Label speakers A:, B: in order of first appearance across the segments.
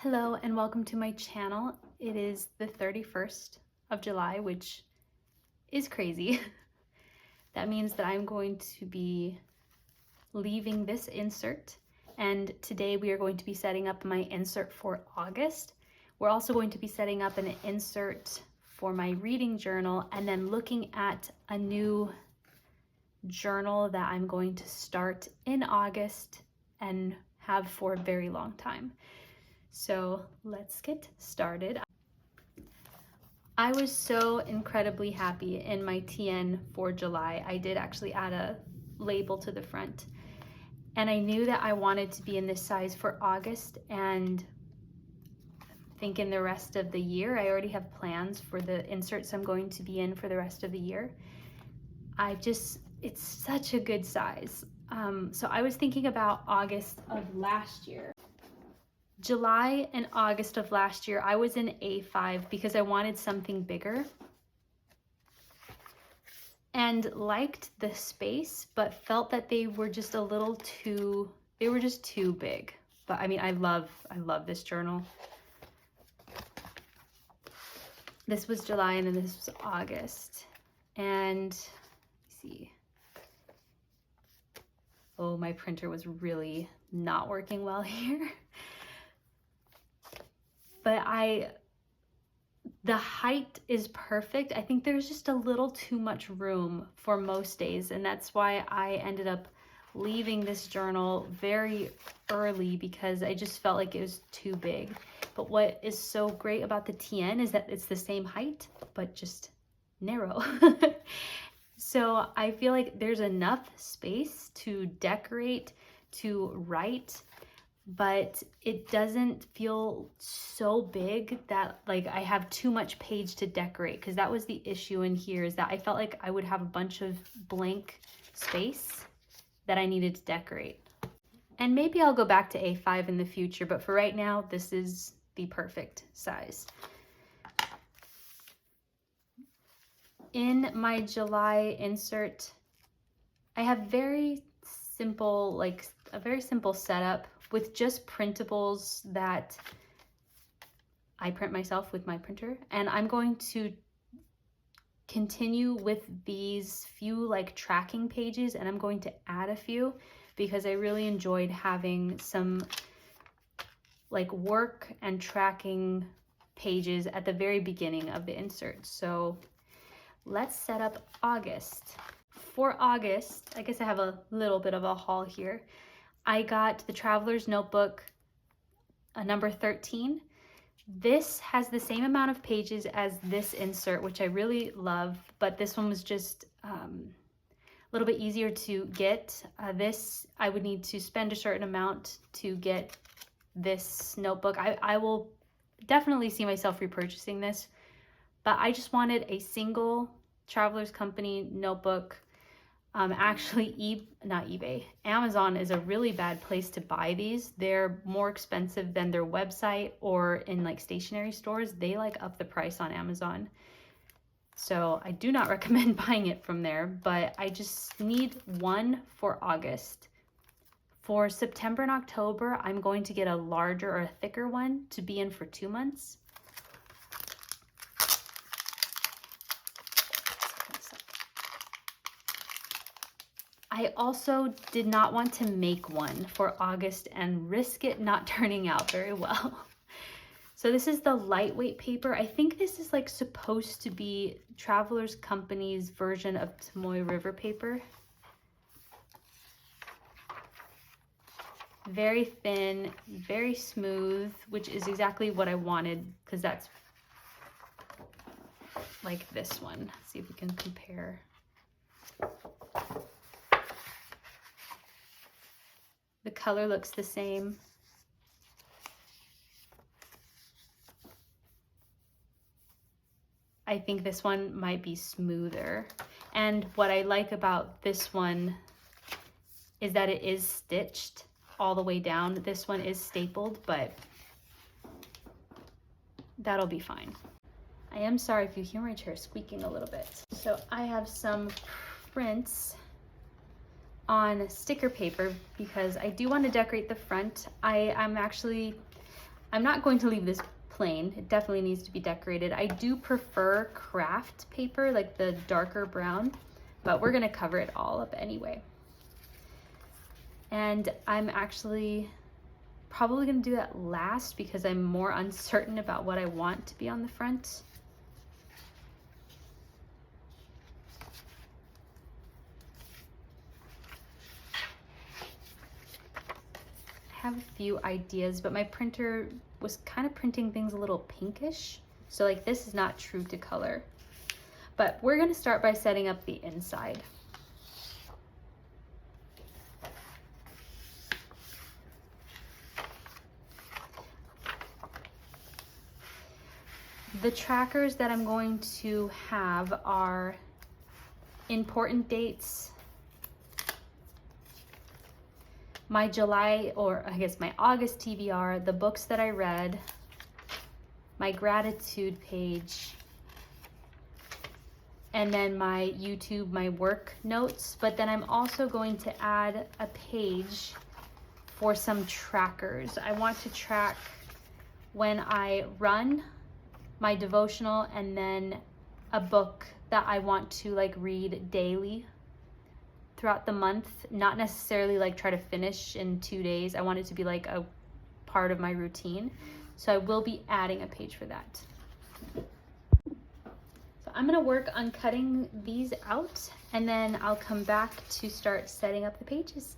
A: Hello and welcome to my channel. It is the 31st of July, which is crazy. That means that I'm going to be leaving this insert, and today we are going to be setting up my insert for August. We're also going to be setting up an insert for my reading journal and then looking at a new journal that I'm going to start in August and have for a very long time. So let's get started. I was so incredibly happy in my TN for July. I did actually add a label to the front, and I knew that I wanted to be in this size for August, and I think in the rest of the year, I already have plans for the inserts I'm going to be in for the rest of the year. It's such a good size. So I was thinking about August of last year. July and August of last year, I was in A5 because I wanted something bigger and liked the space, but felt that they were just too big. But I mean, I love this journal. This was July and then this was August. And let's see. Oh, my printer was really not working well here. But the height is perfect. I think there's just a little too much room for most days, and that's why I ended up leaving this journal very early because I just felt like it was too big. But what is so great about the TN is that it's the same height, but just narrow. So I feel like there's enough space to decorate, to write, but it doesn't feel so big that like I have too much page to decorate, because that was the issue in here, is that I felt like I would have a bunch of blank space that I needed to decorate. And maybe I'll go back to A5 in the future, but for right now, this is the perfect size. In my July insert, I have a very simple setup with just printables that I print myself with my printer. And I'm going to continue with these few like tracking pages, and I'm going to add a few because I really enjoyed having some like work and tracking pages at the very beginning of the insert. So let's set up August. For August, I guess I have a little bit of a haul here. I got the Traveler's Notebook, number 13. This has the same amount of pages as this insert, which I really love, but this one was just a little bit easier to get. This, I would need to spend a certain amount to get this notebook. I will definitely see myself repurchasing this, but I just wanted a single Traveler's Company notebook. Actually, not eBay, Amazon is a really bad place to buy these. They're more expensive than their website, or in like stationery stores, they like up the price on Amazon. So I do not recommend buying it from there, but I just need one for August. For September and October, I'm going to get a larger or a thicker one to be in for 2 months. I also did not want to make one for August and risk it not turning out very well. So this is the lightweight paper. I think this is like supposed to be Traveler's Company's version of Tomoe River paper. Very thin, very smooth, which is exactly what I wanted, because that's like this one. Let's see if we can compare. The color looks the same. I think this one might be smoother. And what I like about this one is that it is stitched all the way down. This one is stapled, but that'll be fine. I am sorry if you hear my chair squeaking a little bit. So I have some prints on sticker paper because I do want to decorate the front. I'm actually I'm not going to leave this plain. It definitely needs to be decorated. I do prefer craft paper, like the darker brown, but we're gonna cover it all up anyway. And I'm actually probably gonna do that last because I'm more uncertain about what I want to be on the front. I have a few ideas, but my printer was kind of printing things a little pinkish. So like this is not true to color. But we're gonna start by setting up the inside. The trackers that I'm going to have are important dates, my July, or I guess my August TBR, the books that I read, my gratitude page, and then my YouTube, my work notes. But then I'm also going to add a page for some trackers. I want to track when I run, my devotional, and then a book that I want to like read daily throughout the month, not necessarily like try to finish in 2 days. I want it to be like a part of my routine. So I will be adding a page for that. So I'm gonna work on cutting these out and then I'll come back to start setting up the pages.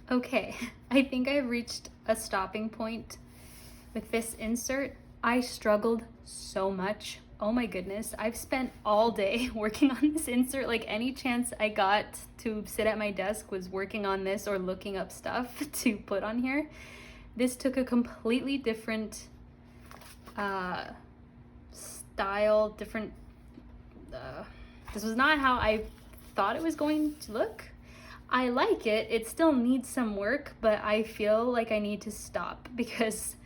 A: Okay, I think I've reached a stopping point with this insert. I struggled so much. Oh my goodness, I've spent all day working on this insert. Like any chance I got to sit at my desk was working on this or looking up stuff to put on here. This took a completely different style, different, this was not how I thought it was going to look. I like it, it still needs some work, but I feel like I need to stop because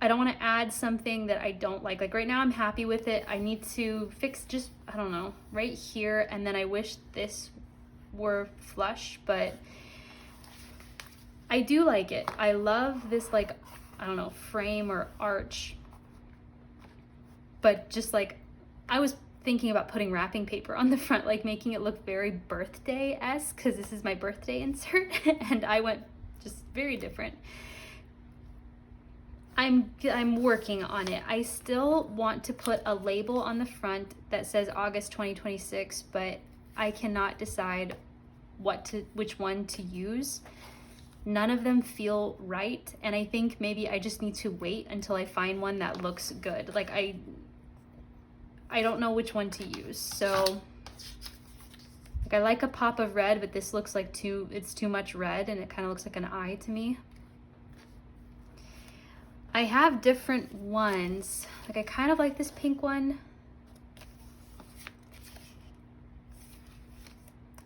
A: I don't want to add something that I don't like. Like right now I'm happy with it. I need to fix just, I don't know, right here, and then I wish this were flush, but I do like it. I love this, like, I don't know, frame or arch, but just like, I was thinking about putting wrapping paper on the front, like making it look very birthday-esque, because this is my birthday insert, and I went just very different. I'm working on it. I still want to put a label on the front that says August 2026, but I cannot decide which one to use. None of them feel right, and I think maybe I just need to wait until I find one that looks good. Like I don't know which one to use. So like I like a pop of red, but this looks like it's too much red and it kind of looks like an eye to me. I have different ones. Like I kind of like this pink one.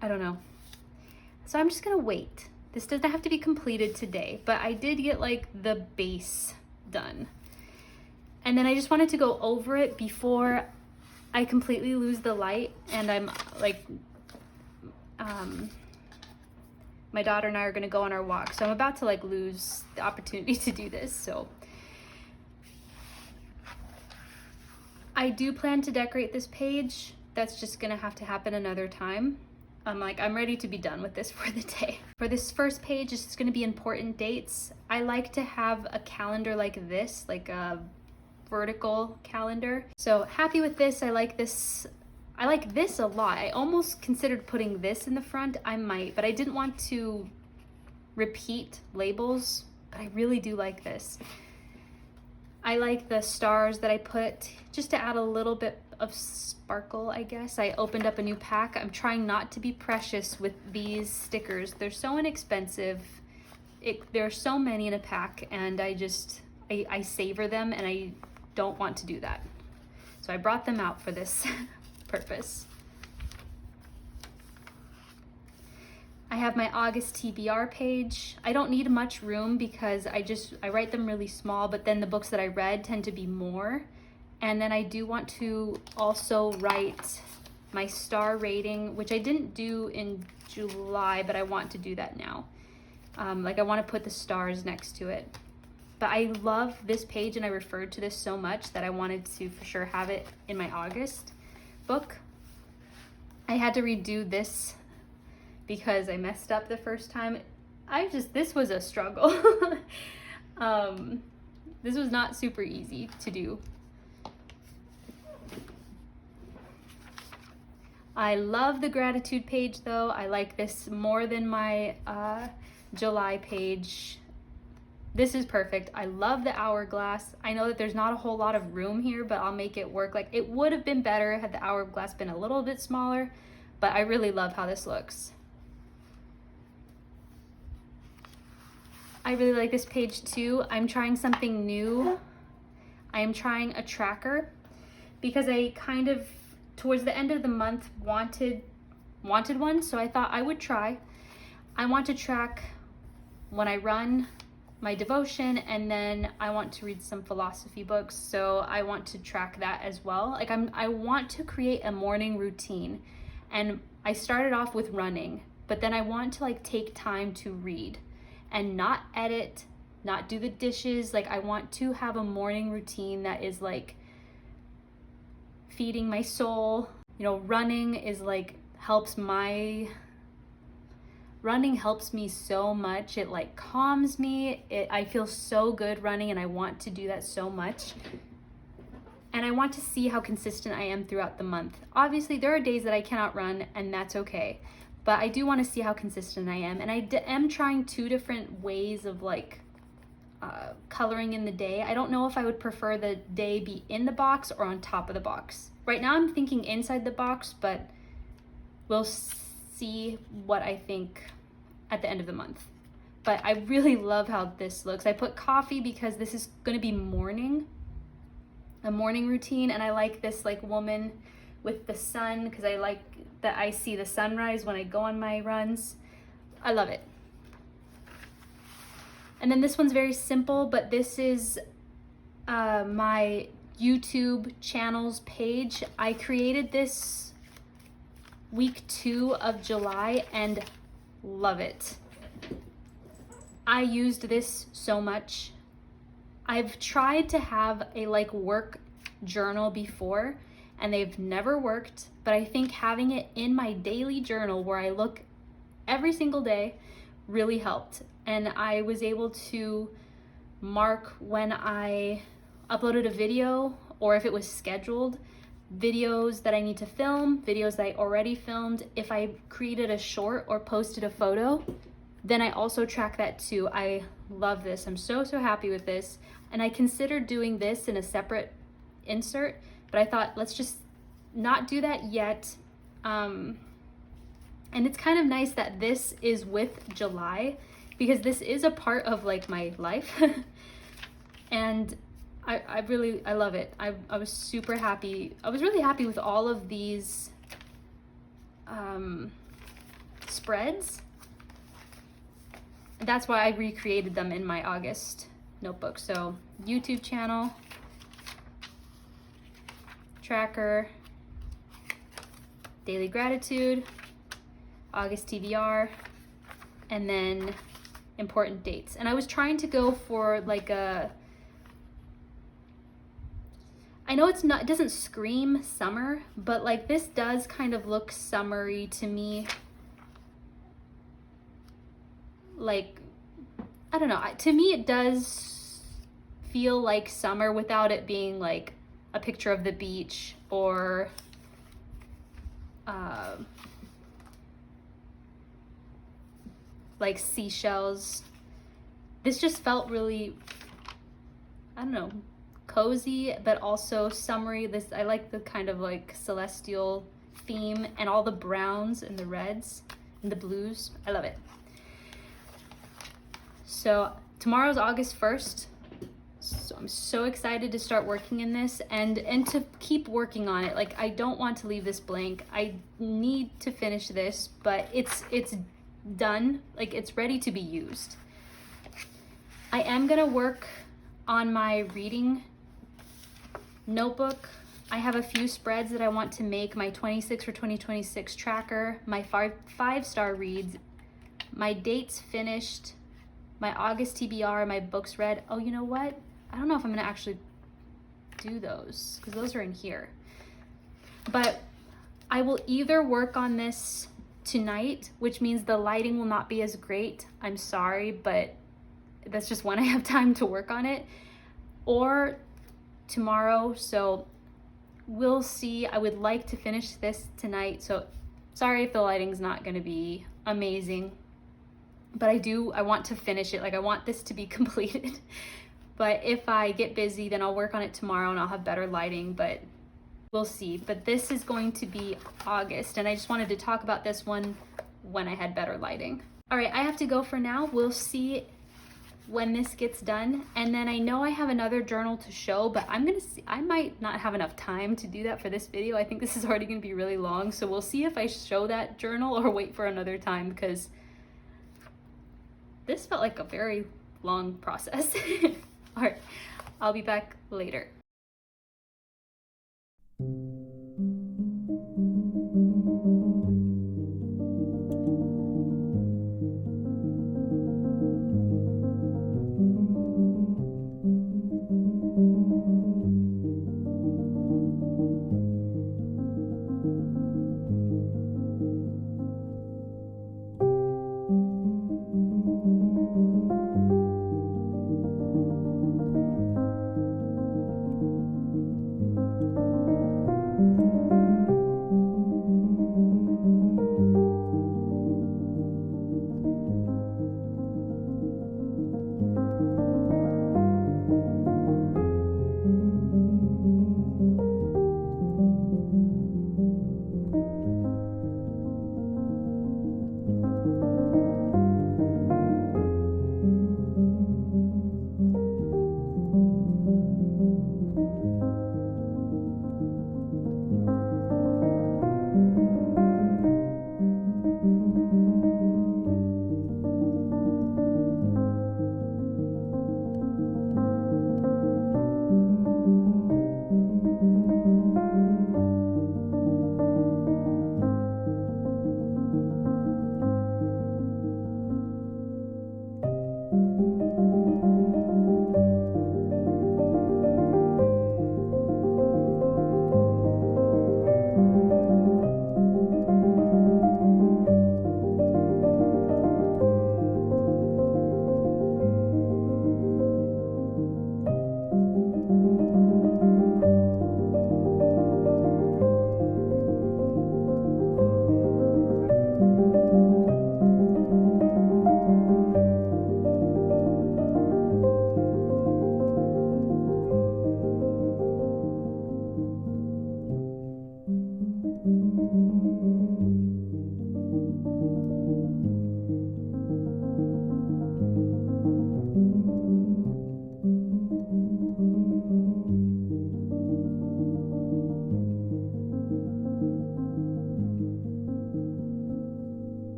A: I don't know. So I'm just gonna wait. This doesn't have to be completed today, but I did get like the base done. And then I just wanted to go over it before I completely lose the light, and I'm like, my daughter and I are gonna go on our walk, so I'm about to like lose the opportunity to do this. So I do plan to decorate this page. That's just gonna have to happen another time. I'm ready to be done with this for the day. For this first page, it's just gonna be important dates. I like to have a calendar like this, like a vertical calendar. So happy with this. I like this a lot. I almost considered putting this in the front. I might, but I didn't want to repeat labels, but I really do like this. I like the stars that I put just to add a little bit of sparkle, I guess. I opened up a new pack. I'm trying not to be precious with these stickers. They're so inexpensive. There are so many in a pack, and I savor them, and I don't want to do that. So I brought them out for this purpose. I have my August TBR page. I don't need much room because I write them really small, but then the books that I read tend to be more. And then I do want to also write my star rating, which I didn't do in July, but I want to do that now. Like I want to put the stars next to it. But I love this page, and I referred to this so much that I wanted to for sure have it in my August book. I had to redo this because I messed up the first time. This was a struggle. This was not super easy to do. I love the gratitude page though. I like this more than my July page. This is perfect. I love the hourglass. I know that there's not a whole lot of room here, but I'll make it work. Like it would have been better had the hourglass been a little bit smaller, but I really love how this looks. I really like this page too. I'm trying something new. I am trying a tracker because I kind of, towards the end of the month, wanted one, so I thought I would try. I want to track when I run, my devotion, and then I want to read some philosophy books, so I want to track that as well. Like I want to create a morning routine, and I started off with running, but then I want to like take time to read and not edit, not do the dishes. Like I want to have a morning routine that is like feeding my soul. You know, running helps me so much. It like calms me. I feel so good running, and I want to do that so much. And I want to see how consistent I am throughout the month. Obviously, there are days that I cannot run, and that's okay. but I do want to see how consistent I am. And I am trying 2 different ways of like coloring in the day. I don't know if I would prefer the day be in the box or on top of the box. Right now I'm thinking inside the box, but we'll see what I think at the end of the month. But I really love how this looks. I put coffee because this is going to be a morning routine, and I like this like woman with the sun because I like that I see the sunrise when I go on my runs. I love it. And then this one's very simple, but this is my YouTube channel's page. I created this week 2 of July and love it. I used this so much. I've tried to have a like work journal before and they've never worked, but I think having it in my daily journal where I look every single day really helped. And I was able to mark when I uploaded a video or if it was scheduled, videos that I need to film, videos that I already filmed. If I created a short or posted a photo, then I also track that too. I love this. I'm so happy with this. And I considered doing this in a separate insert, but I thought let's just not do that yet. And it's kind of nice that this is with July because this is a part of like my life. And I love it. I was super happy. I was really happy with all of these spreads. That's why I recreated them in my August notebook. So YouTube channel, tracker, daily gratitude, August TBR, and then important dates. And I was trying to go for like a, I know it doesn't scream summer, but like this does kind of look summery to me. Like, I don't know, to me it does feel like summer without it being like a picture of the beach or like seashells. This just felt really, I don't know, cozy, but also summery. I like the kind of like celestial theme and all the browns and the reds and the blues. I love it. So tomorrow's August 1st. So I'm so excited to start working in this and to keep working on it. Like I don't want to leave this blank. I need to finish this, but it's done. Like it's ready to be used. I am gonna work on my reading notebook. I have a few spreads that I want to make, my 26 for 2026 tracker, my 5-star reads, my dates finished, my August TBR, my books read. Oh, you know what? I don't know if I'm gonna actually do those because those are in here. But I will either work on this tonight, which means the lighting will not be as great. I'm sorry, but that's just when I have time to work on it, or tomorrow. So we'll see. I would like to finish this tonight. So sorry if the lighting's not gonna be amazing. But I want to finish it. Like I want this to be completed. But if I get busy, then I'll work on it tomorrow and I'll have better lighting, but we'll see. But this is going to be August, and I just wanted to talk about this one when I had better lighting. All right, I have to go for now. We'll see when this gets done. And then I know I have another journal to show, but I'm gonna see, I might not have enough time to do that for this video. I think this is already gonna be really long. So we'll see if I show that journal or wait for another time because this felt like a very long process. All right, I'll be back later.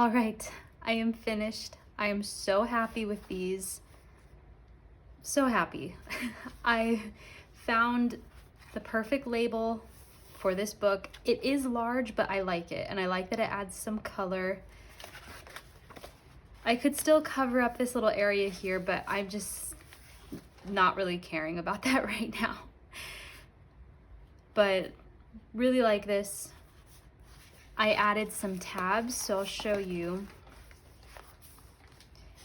A: All right, I am finished. I am so happy with these. So happy. I found the perfect label for this book. It is large, but I like it, and I like that it adds some color. I could still cover up this little area here, but I'm just not really caring about that right now. But really like this. I added some tabs, so I'll show you.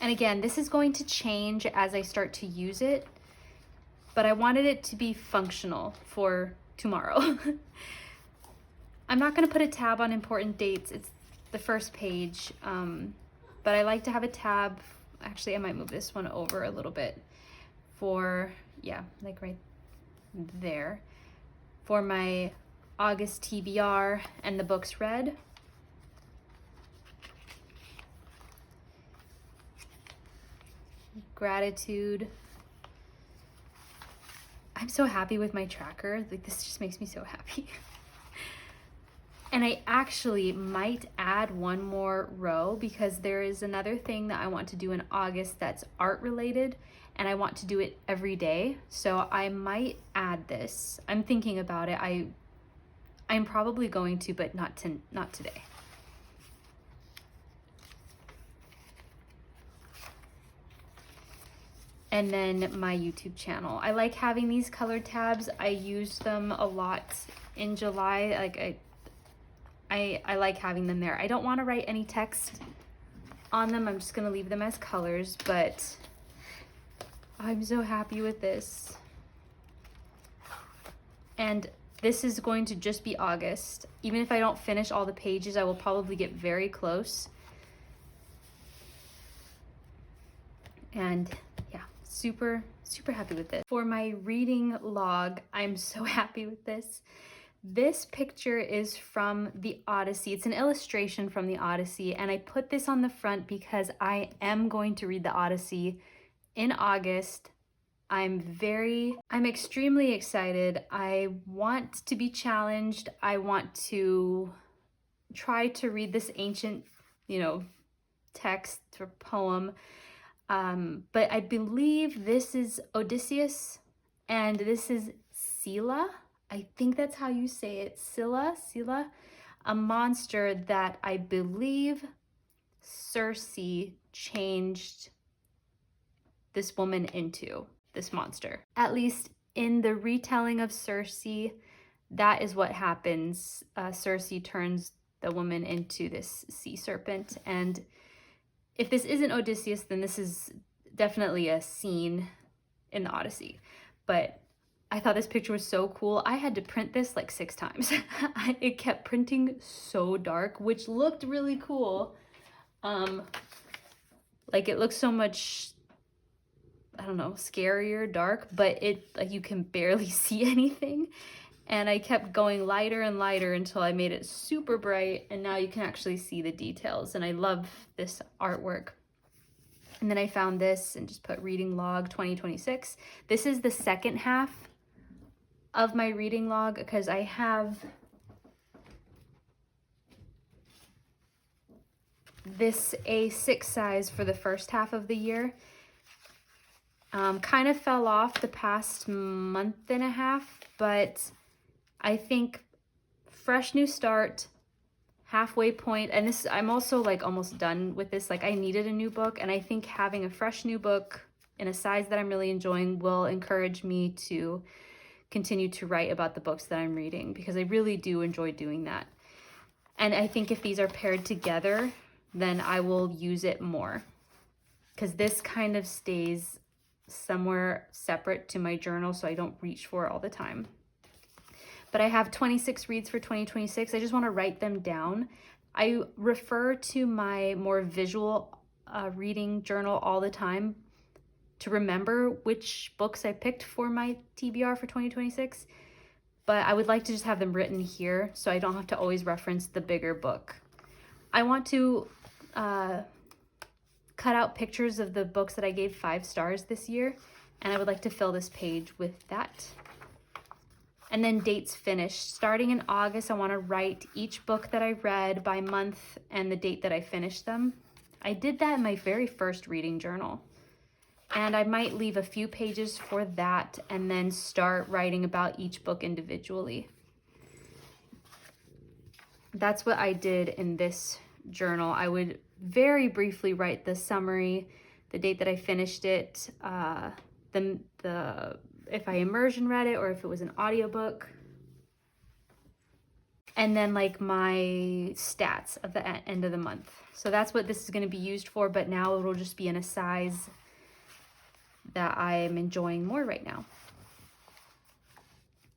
A: And again, this is going to change as I start to use it, but I wanted it to be functional for tomorrow. I'm not going to put a tab on important dates. It's the first page, but I like to have a tab. Actually, I might move this one over a little bit for, yeah, like right there, for my August TBR and the books read. Gratitude. I'm so happy with my tracker. Like, this just makes me so happy. And I actually might add one more row because there is another thing that I want to do in August that's art related, and I want to do it every day. So I might add this. I'm thinking about it. I'm probably going to, but not today. And then my YouTube channel. I like having these colored tabs. I use them a lot in July. Like I like having them there. I don't want to write any text on them. I'm just gonna leave them as colors, but I'm so happy with this. And this is going to just be August. Even if I don't finish all the pages, I will probably get very close. And yeah, super happy with this. For my reading log, I'm so happy with this. This picture is from the Odyssey. It's an illustration from the Odyssey, and I put this on the front because I am going to read the Odyssey in August. I'm extremely excited. I want to be challenged. I want to try to read this ancient, text or poem. But I believe this is Odysseus and this is Scylla. I think that's how you say it. Scylla, a monster that I believe Circe changed this woman into. This monster. At least in the retelling of Circe, that is what happens. Circe turns the woman into this sea serpent. And if this isn't Odysseus, then this is definitely a scene in the Odyssey. But I thought this picture was so cool. I had to print this like 6 times. It kept printing so dark, which looked really cool. Like it looks so much, I don't know, scarier, dark, but you can barely see anything. And I kept going lighter and lighter until I made it super bright, and now you can actually see the details, and I love this artwork. And then I found this and just put reading log 2026. This is the second half of my reading log because I have this A6 size for the first half of the year. Kind of fell off the past month and a half, but I think fresh new start, halfway point, and this, I'm also like almost done with this. Like I needed a new book, and I think having a fresh new book in a size that I'm really enjoying will encourage me to continue to write about the books that I'm reading because I really do enjoy doing that. And I think if these are paired together, then I will use it more because this kind of stays somewhere separate to my journal so I don't reach for it all the time. But I have 26 reads for 2026. I just want to write them down. I refer to my more visual reading journal all the time to remember which books I picked for my TBR for 2026. But I would like to just have them written here so I don't have to always reference the bigger book. I want to cut out pictures of the books that I gave 5 stars this year, and I would like to fill this page with that. And then dates finished. Starting in August, I want to write each book that I read by month and the date that I finished them. I did that in my very first reading journal. And I might leave a few pages for that and then start writing about each book individually. That's what I did in this journal. I would very briefly write the summary, the date that I finished it, if I immersion read it or if it was an audiobook, and then like my stats at the end of the month. So that's what this is going to be used for, but now it'll just be in a size that I am enjoying more right now.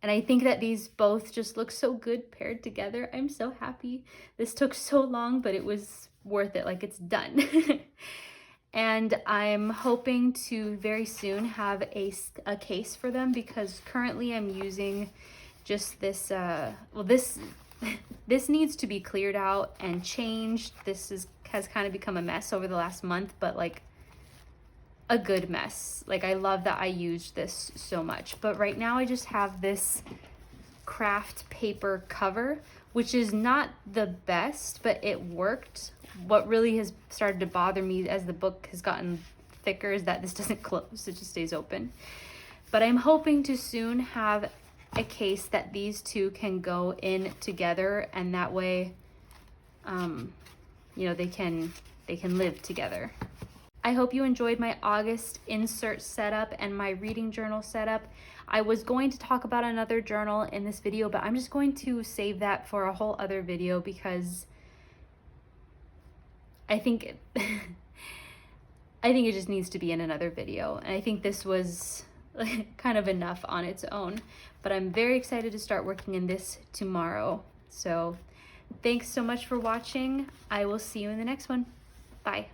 A: And I think that these both just look so good paired together. I'm so happy. This took so long, but it was worth it. Like, it's done. And I'm hoping to very soon have a case for them, because currently I'm using just this, this needs to be cleared out and changed. This has kind of become a mess over the last month, but like a good mess. Like, I love that I used this so much. But right now I just have this craft paper cover, which is not the best, but it worked. What really has started to bother me as the book has gotten thicker is that this doesn't close, it just stays open. But I'm hoping to soon have a case that these two can go in together, and that way, you know, they can live together. I hope you enjoyed my August insert setup and my reading journal setup. I was going to talk about another journal in this video, but I'm just going to save that for a whole other video, because I think it just needs to be in another video. And I think this was kind of enough on its own, but I'm very excited to start working in this tomorrow. So thanks so much for watching. I will see you in the next one. Bye.